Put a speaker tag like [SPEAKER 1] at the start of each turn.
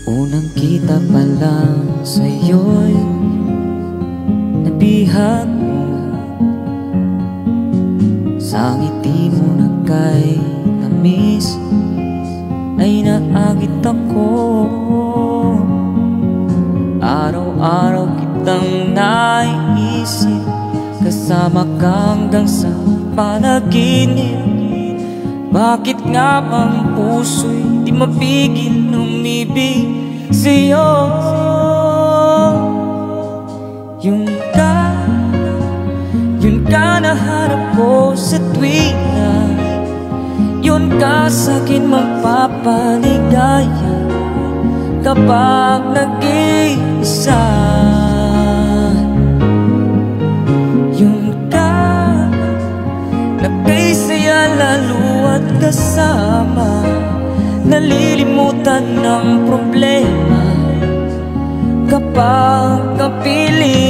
[SPEAKER 1] Unang kita pa lang sa'yo'y nabihag mo. Sa ngiti mo na kay tamis ay naagit ako. Araw-araw kitang naiisip, kasama ka hanggang sa panaginip. Bakit nga bang puso'y di mapigil umibig sa'yo? Yun ka nahanap ko sa tuwina. Yun ka sa'kin magpapaligaya kapag nag-iisa. Yun ka nagkasaya lalo at kasama, nalilimutan ng problema kapag napili